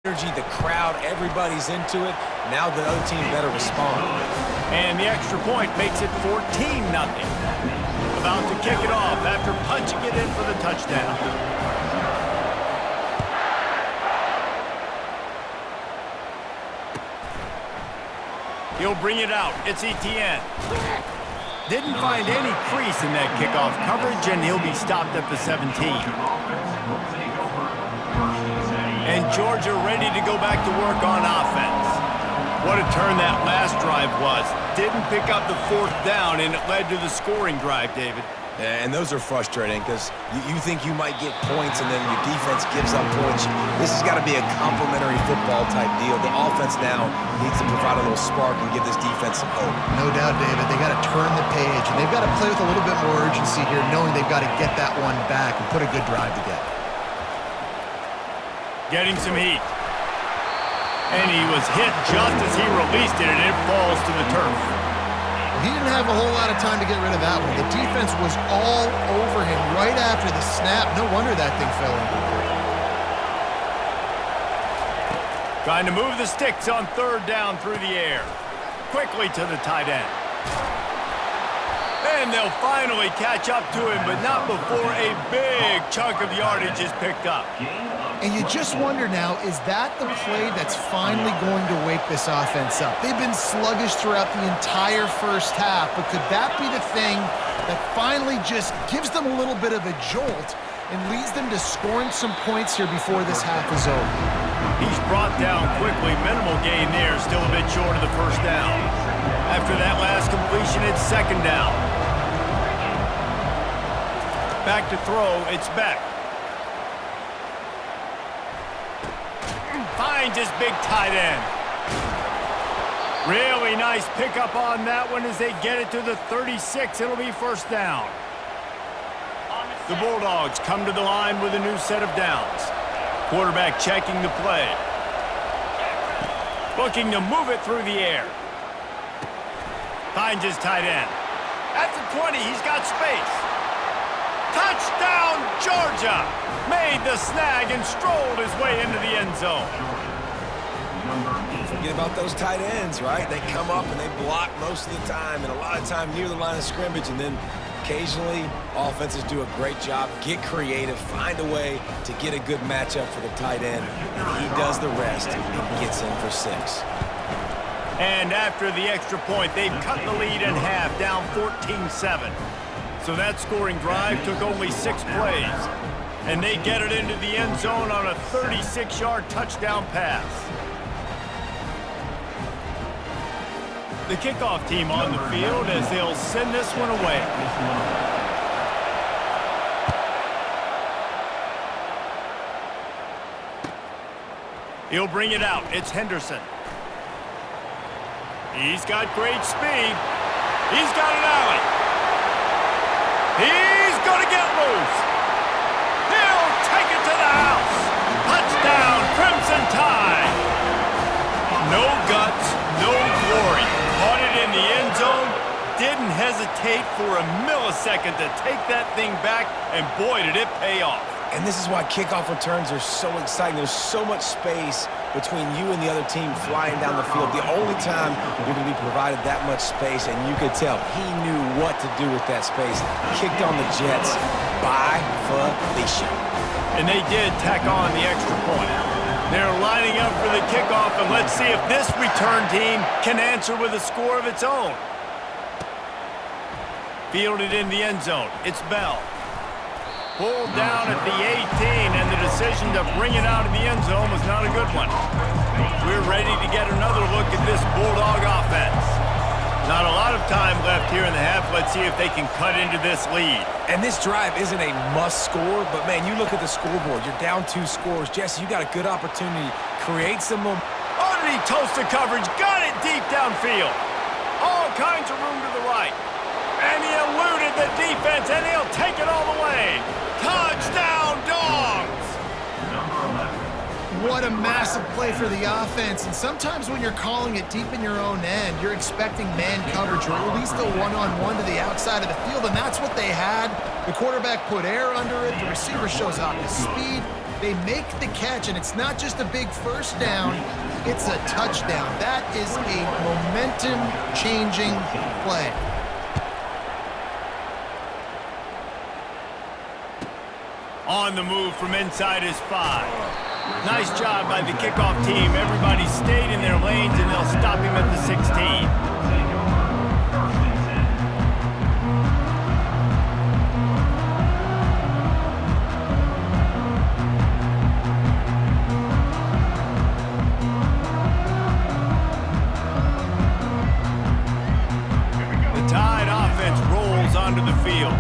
energy, the crowd, everybody's into it. Now the other team better respond. And the extra point makes it 14-0. About to kick it off after punching it in for the touchdown. He'll bring it out. It's Etienne. Didn't find any crease in that kickoff coverage, and he'll be stopped at the 17. And Georgia ready to go back to work on offense. What a turn that last drive was. Didn't pick up the fourth down, and it led to the scoring drive, David. And those are frustrating because you think you might get points and then your defense gives up points. This has got to be a complementary football type deal. The offense now needs to provide a little spark and give this defense some hope. No doubt, David. They got to turn the page, and they've got to play with a little bit more urgency here, knowing they've got to get that one back and put a good drive together. Getting some heat. And he was hit just as he released it, and it falls to the turf. He didn't have a whole lot of time to get rid of that one. The defense was all over him right after the snap. No wonder that thing fell incomplete. Trying to move the sticks on third down through the air. Quickly to the tight end. And they'll finally catch up to him, but not before a big chunk of yardage is picked up. And you just wonder now, is that the play that's finally going to wake this offense up? They've been sluggish throughout the entire first half, but could that be the thing that finally just gives them a little bit of a jolt and leads them to scoring some points here before this half is over? He's brought down quickly. Minimal gain there, still a bit short of the first down. After that last completion, it's second down. Back to throw, it's Beck. Finds his big tight end. Really nice pickup on that one as they get it to the 36. It'll be first down. The Bulldogs come to the line with a new set of downs. Quarterback checking the play. Looking to move it through the air. Finds his tight end. At the 20, he's got space. Touchdown, Georgia! Made the snag and strolled his way into the end zone. Forget about those tight ends, right? They come up and they block most of the time, and a lot of time near the line of scrimmage, and then occasionally offenses do a great job, get creative, find a way to get a good matchup for the tight end, and he does the rest and gets in for 6. And after the extra point, they've cut the lead in half, down 14-7. So that scoring drive took only 6 plays. And they get it into the end zone on a 36-yard touchdown pass. The kickoff team on the field as they'll send this one away. He'll bring it out. It's Henderson. He's got great speed. He's got an alley. He's going to get loose. He'll take it to the house. Touchdown, Crimson Tide. No guts, no glory. Caught it in the end zone. Didn't hesitate for a millisecond to take that thing back, and boy, did it pay off. And this is why kickoff returns are so exciting. There's so much space between you and the other team flying down the field. The only time you're going to be provided that much space, and you could tell he knew what to do with that space. Kicked on the Jets by Felicia. And they did tack on the extra point. They're lining up for the kickoff, and let's see if this return team can answer with a score of its own. Fielded in the end zone. It's Bell. Pulled down at the 18, and the decision to bring it out of the end zone was not a good one. We're ready to get another look at this Bulldog offense. Not a lot of time left here in the half. Let's see if they can cut into this lead. And this drive isn't a must score, but man, you look at the scoreboard. You're down 2 scores. Jesse, you got a good opportunity. Create some momentum. Underneath toasted coverage, got it deep downfield. All kinds of room to the right. And he eluded the defense, and he'll take it all the way. Touchdown, Dogs! What a massive play for the offense. And sometimes when you're calling it deep in your own end, you're expecting man coverage or at least a one-on-one to the outside of the field, and that's what they had. The quarterback put air under it. The receiver shows off his speed. They make the catch, and it's not just a big first down, it's a touchdown. That is a momentum-changing play. On the move from inside his 5. Nice job by the kickoff team. Everybody stayed in their lanes, and they'll stop him at the 16. The Tide offense rolls onto the field.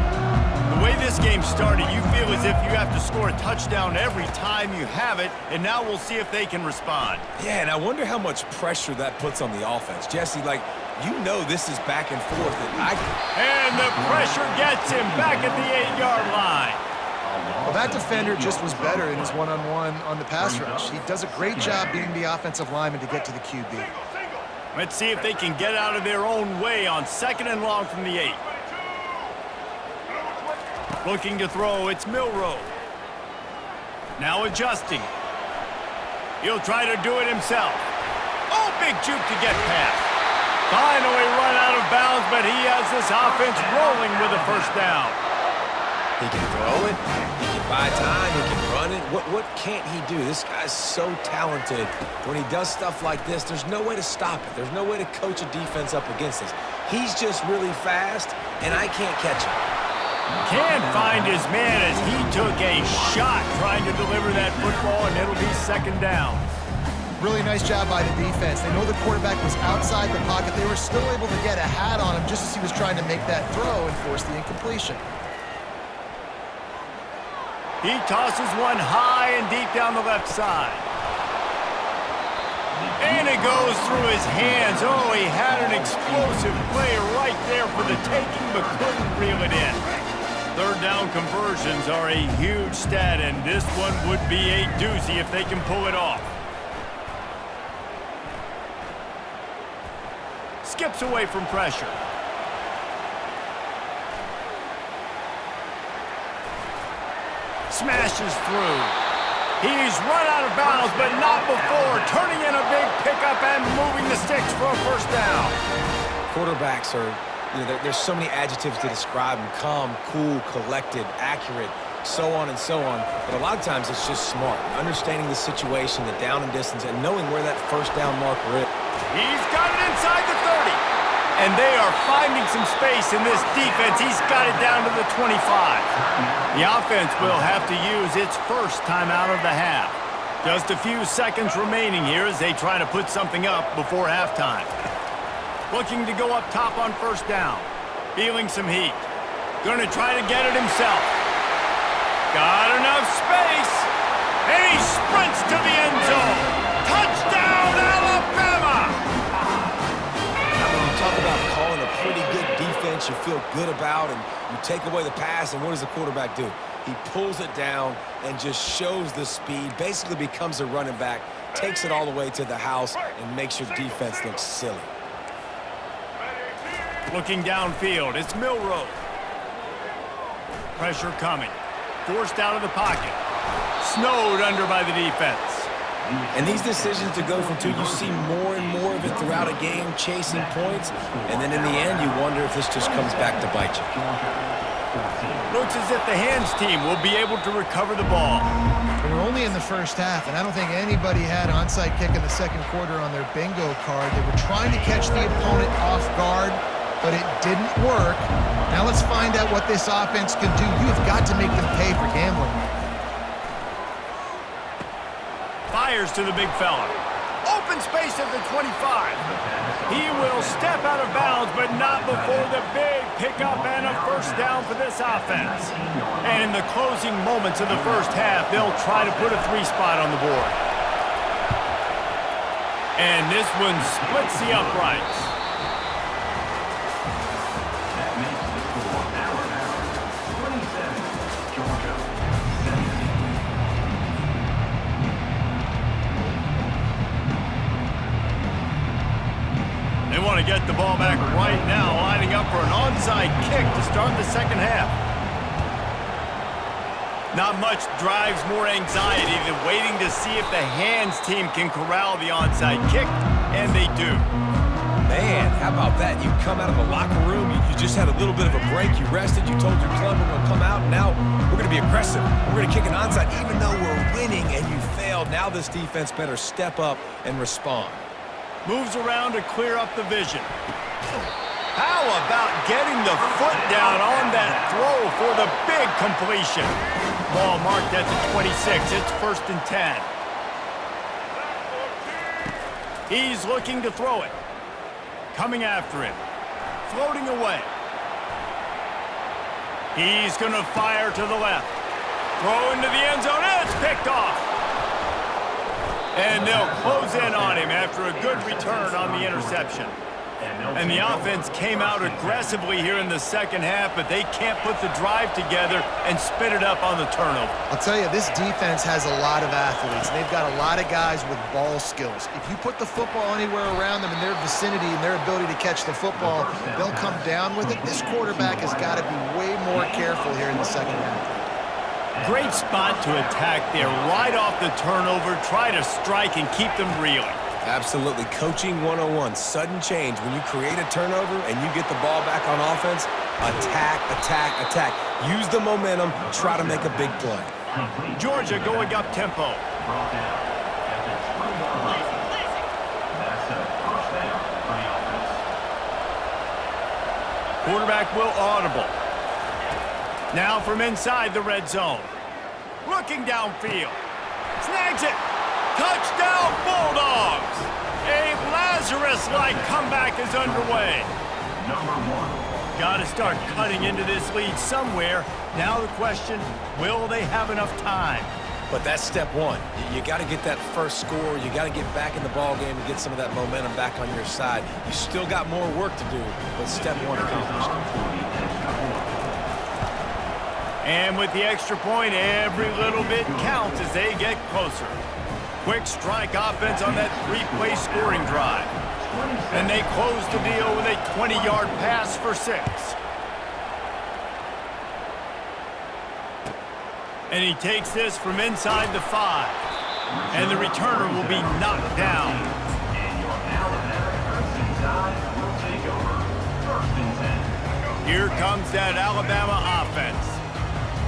The way this game started, you feel as if you have to score a touchdown every time you have it, and now we'll see if they can respond. Yeah, and I wonder how much pressure that puts on the offense. Jesse, like, you know this is back and forth. And the pressure gets him back at the 8-yard line. Well, that defender just was better in his one-on-one on the pass rush. He does a great job being the offensive lineman to get to the QB. Let's see if they can get out of their own way on 2nd and long from the 8. Looking to throw, it's Milroe. Now adjusting. He'll try to do it himself. Oh, big juke to get past. Finally run out of bounds, but he has this offense rolling with a first down. He can throw it, he can buy time, he can run it. What can't he do? This guy's so talented. When he does stuff like this, there's no way to stop it. There's no way to coach a defense up against this. He's just really fast, and I can't catch him. Can't find his man as he took a shot trying to deliver that football, and it'll be 2nd down. Really nice job by the defense. They know the quarterback was outside the pocket. They were still able to get a hat on him just as he was trying to make that throw and force the incompletion. He tosses one high and deep down the left side. And it goes through his hands. Oh, he had an explosive play right there for the taking, but couldn't reel it in. 3rd down conversions are a huge stat, and this one would be a doozy if they can pull it off. Skips away from pressure. Smashes through. He's run out of bounds, but not before. Turning in a big pickup and moving the sticks for a first down. Quarterbacks are, there's so many adjectives to describe them. Calm, cool, collected, accurate, so on and so on. But a lot of times it's just smart. Understanding the situation, the down and distance, and knowing where that first down marker is. He's got it inside the 30. And they are finding some space in this defense. He's got it down to the 25. The offense will have to use its first timeout of the half. Just a few seconds remaining here as they try to put something up before halftime. Looking to go up top on first down. Feeling some heat. Gonna try to get it himself. Got enough space. And he sprints to the end zone. Touchdown, Alabama! Talk about calling a pretty good defense you feel good about, and you take away the pass, and what does the quarterback do? He pulls it down and just shows the speed, basically becomes a running back, takes it all the way to the house, and makes your defense look silly. Looking downfield, it's Milroe. Pressure coming. Forced out of the pocket. Snowed under by the defense. And these decisions to go for 2, you see more and more of it throughout a game, chasing points, and then in the end, you wonder if this just comes back to bite you. Looks as if the hands team will be able to recover the ball. We were only in the first half, and I don't think anybody had onside kick in the 2nd quarter on their bingo card. They were trying to catch the opponent off guard, but it didn't work. Now let's find out what this offense can do. You've got to make them pay for gambling. Fires to the big fella. Open space at the 25. He will step out of bounds, but not before the big pickup and a first down for this offense. And in the closing moments of the first half, they'll try to put a 3 spot on the board. And this one splits the uprights. They want to get the ball back right now, lining up for an onside kick to start the 2nd half. Not much drives more anxiety than waiting to see if the hands team can corral the onside kick, and they do. Man, how about that? You come out of the locker room, you just had a little bit of a break, you rested, you told your club we're going to come out, and now we're going to be aggressive. We're going to kick an onside even though we're winning and you failed. Now this defense better step up and respond. Moves around to clear up the vision. How about getting the foot down on that throw for the big completion? Ball marked at the 26. It's 1st and 10. He's looking to throw it. Coming after him. Floating away. He's going to fire to the left. Throw into the end zone. It's picked off. And they'll close in on him after a good return on the interception. And the offense came out aggressively here in the second half, but they can't put the drive together and spit it up on the turnover. I'll tell you, this defense has a lot of athletes. They've got a lot of guys with ball skills. If you put the football anywhere around them in their vicinity and their ability to catch the football, they'll come down with it. This quarterback has got to be way more careful here in the second half. Great spot to attack there, right off the turnover, try to strike and keep them reeling. Absolutely. Coaching 101. Sudden change. When you create a turnover and you get the ball back on offense, attack, attack, attack. Use the momentum. Try to make a big play. Georgia going up tempo. Quarterback will audible. Now from inside the red zone. Looking downfield. Snags it. Touchdown, Bulldogs! A Lazarus-like comeback is underway. Got to start cutting into this lead somewhere. Now the question, will they have enough time? But that's step one. You got to get that first score. You got to get back in the ball game and get some of that momentum back on your side. You still got more work to do, but step one accomplished. And with the extra point, every little bit counts as they get closer. Quick strike offense on that three-play scoring drive. And they close the deal with a 20-yard pass for 6. And he takes this from inside the 5. And the returner will be knocked down. Here comes that Alabama offense.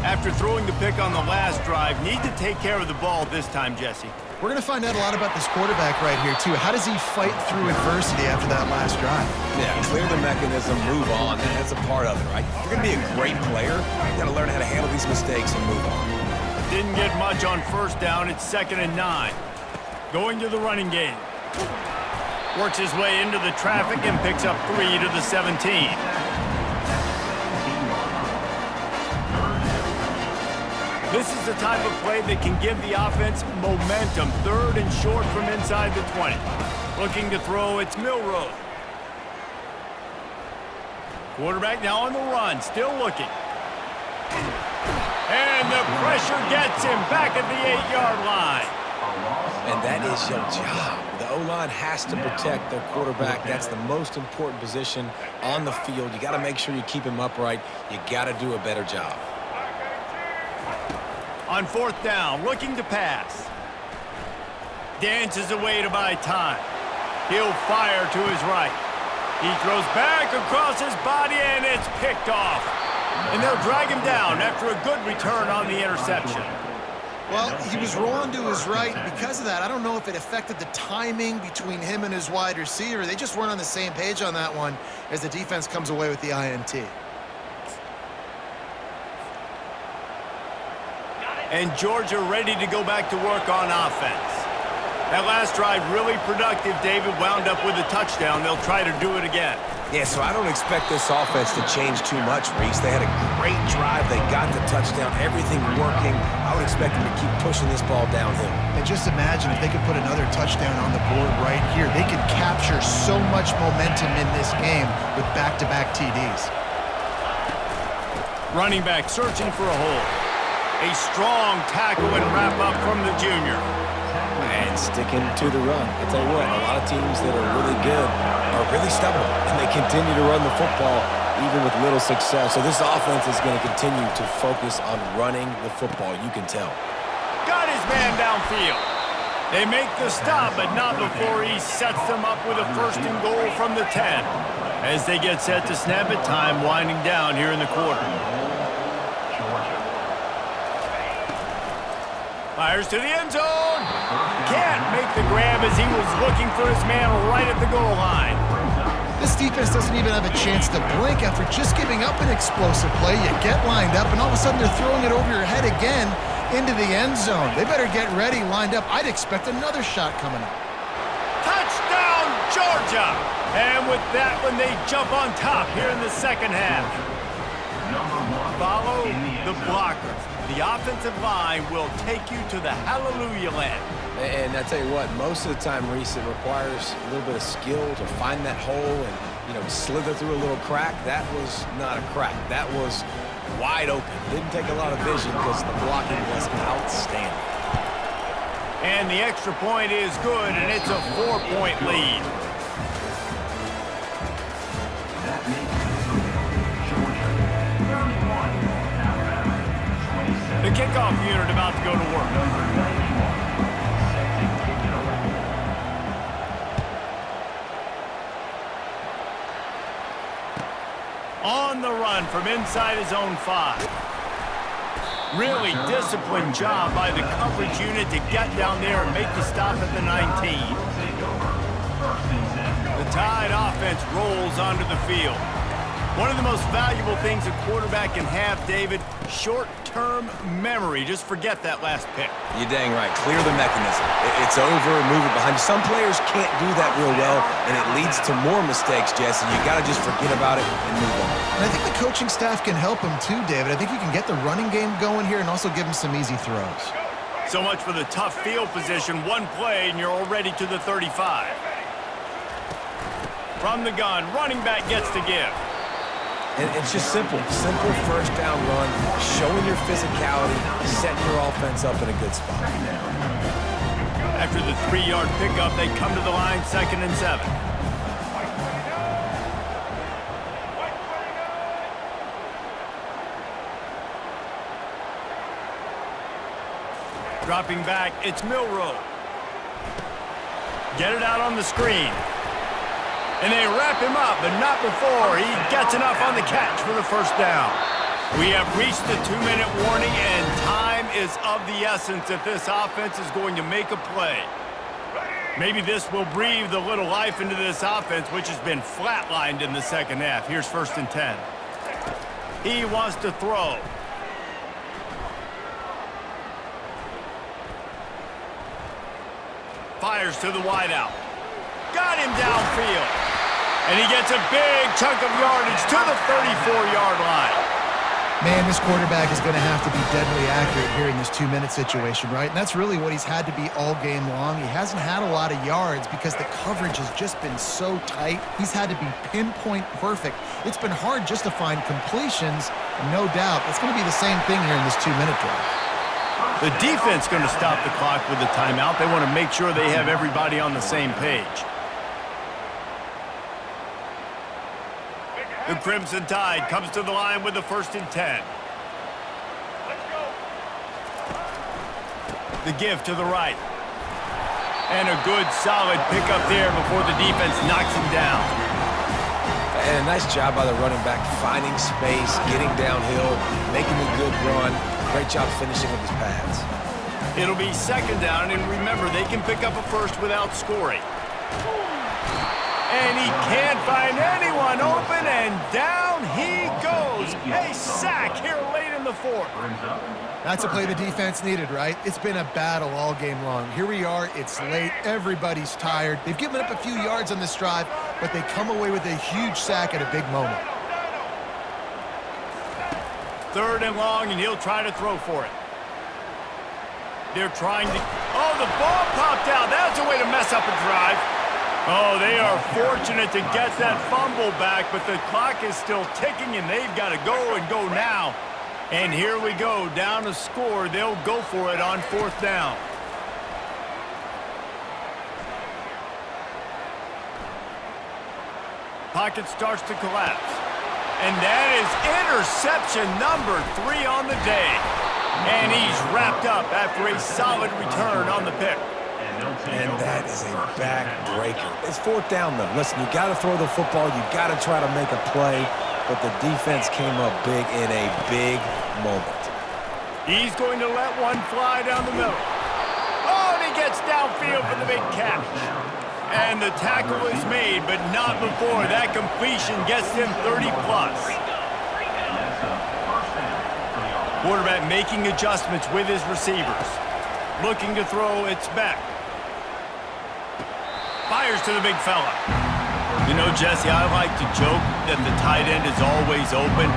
After throwing the pick on the last drive, need to take care of the ball this time, Jesse. We're going to find out a lot about this quarterback right here, too. How does he fight through adversity after that last drive? Yeah, clear the mechanism, move on. That's a part of it, right? If you're going to be a great player, you got to learn how to handle these mistakes and move on. Didn't get much on first down. It's 2nd and 9. Going to the running game. Works his way into the traffic and picks up 3 to the 17. This is the type of play that can give the offense momentum. 3rd and short from inside the 20. Looking to throw, it's Milroe. Quarterback now on the run, still looking. And the pressure gets him back at the 8-yard line. And that is your job. The O-line has to protect their quarterback. That's the most important position on the field. You got to make sure you keep him upright. You got to do a better job. On 4th down, looking to pass. Dances away to buy time. He'll fire to his right. He throws back across his body, and it's picked off. And they'll drag him down after a good return on the interception. Well, he was rolling to his right. Because of that, I don't know if it affected the timing between him and his wide receiver. They just weren't on the same page on that one as the defense comes away with the INT. And Georgia ready to go back to work on offense. That last drive really productive. David wound up with a touchdown. They'll try to do it again. Yeah, so I don't expect this offense to change too much, Reese. They had a great drive. They got the touchdown. Everything working. I would expect them to keep pushing this ball downhill. And just imagine if they could put another touchdown on the board right here. They could capture so much momentum in this game with back-to-back TDs. Running back searching for a hole. A strong tackle and wrap-up from the junior. And sticking to the run. I'll tell you what, a lot of teams that are really good are really stubborn, and they continue to run the football even with little success. So this offense is going to continue to focus on running the football. You can tell. Got his man downfield. They make the stop, but not before he sets them up with a 1st and goal from the 10. As they get set to snap it, time winding down here in the quarter. Fires to the end zone. Can't make the grab as he was looking for his man right at the goal line. This defense doesn't even have a chance to blink after just giving up an explosive play. You get lined up, and all of a sudden they're throwing it over your head again into the end zone. They better get ready, lined up. I'd expect another shot coming up. Touchdown, Georgia! And with that one, they jump on top here in the second half. Follow the blockers. The offensive line will take you to the hallelujah land. And I tell you what, most of the time, Reese, it requires a little bit of skill to find that hole and, slither through a little crack. That was not a crack. That was wide open. Didn't take a lot of vision because the blocking was outstanding. And the extra point is good, and it's a 4-point lead. The kickoff unit about to go to work. On the run from inside his own 5. Really disciplined job by the coverage unit to get down there and make the stop at the 19. The Tide offense rolls onto the field. One of the most valuable things a quarterback can have, David, short-term memory. Just forget that last pick. You're dang right. Clear the mechanism. It's over, move it behind you. Some players can't do that real well, and it leads to more mistakes, Jesse. You got to just forget about it and move on. And I think the coaching staff can help him too, David. I think you can get the running game going here and also give him some easy throws. So much for the tough field position. One play, and you're already to the 35. From the gun, running back gets to give. And it's just simple first down run, showing your physicality, setting your offense up in a good spot. After the 3-yard pickup, they come to the line, 2nd and 7. Dropping back, it's Milroe. Get it out on the screen. And they wrap him up, but not before he gets enough on the catch for the 1st down. We have reached the 2-minute warning, and time is of the essence if this offense is going to make a play. Maybe this will breathe a little life into this offense, which has been flatlined in the second half. Here's 1st and 10. He wants to throw. Fires to the wideout. Got him downfield. And he gets a big chunk of yardage to the 34-yard line. Man, this quarterback is going to have to be deadly accurate here in this 2-minute situation, right? And that's really what he's had to be all game long. He hasn't had a lot of yards because the coverage has just been so tight. He's had to be pinpoint perfect. It's been hard just to find completions, no doubt. It's going to be the same thing here in this 2-minute drive. The defense going to stop the clock with a timeout. They want to make sure they have everybody on the same page. The Crimson Tide comes to the line with the 1st and 10. The give to the right. And a good, solid pickup there before the defense knocks him down. And a nice job by the running back, finding space, getting downhill, making a good run. Great job finishing with his pads. It'll be 2nd down, and remember, they can pick up a 1st without scoring. And he can't find anyone open, and down he goes. A sack here late in the 4th. That's a play the defense needed, right? It's been a battle all game long. Here we are. It's late. Everybody's tired. They've given up a few yards on this drive, but they come away with a huge sack at a big moment. 3rd and long, and he'll try to throw for it. They're trying to... Oh, the ball popped out. That's a way to mess up a drive. Oh, they are fortunate to get that fumble back, but the clock is still ticking, and they've got to go and go now. And here we go, down a score. They'll go for it on 4th down. Pocket starts to collapse. And that is interception number 3 on the day. And he's wrapped up after a solid return on the pick. And that is a backbreaker. It's 4th down, though. Listen, you got to throw the football. You got to try to make a play. But the defense came up big in a big moment. He's going to let one fly down the middle. Oh, and he gets downfield for the big catch. And the tackle is made, but not before that completion gets him 30-plus. Quarterback making adjustments with his receivers. Looking to throw, it's back. Fires to the big fella. You know, Jesse, I like to joke that the tight end is always open.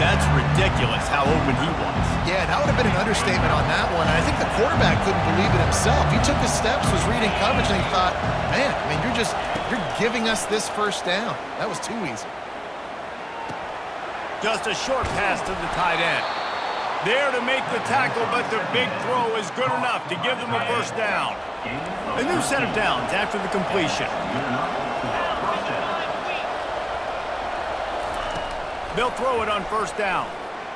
That's ridiculous how open he was. Yeah, that would have been an understatement on that one. And I think the quarterback couldn't believe it himself. He took his steps, was reading coverage, and he thought, man, I mean, you're giving us this first down. That was too easy. Just a short pass to the tight end. There to make the tackle, but the big throw is good enough to give them a first down. A new set of downs after the completion. They'll throw it on first down,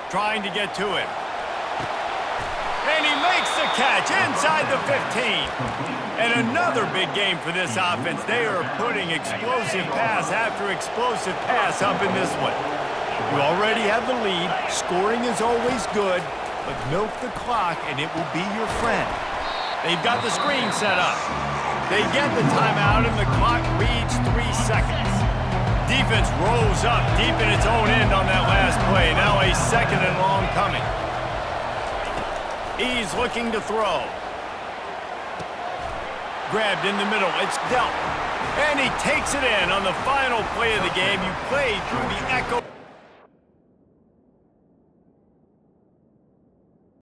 trying to get to it. And he makes the catch inside the 15. And another big game for this offense. They are putting explosive pass after explosive pass up in this one. You already have the lead. Scoring is always good, but milk the clock and it will be your friend. They've got the screen set up. They get the timeout and the clock reads 3 seconds. Defense rolls up deep in its own end on that last play. Now a 2nd and long coming. He's looking to throw. Grabbed in the middle. It's dealt. And he takes it in on the final play of the game. You play through the echo.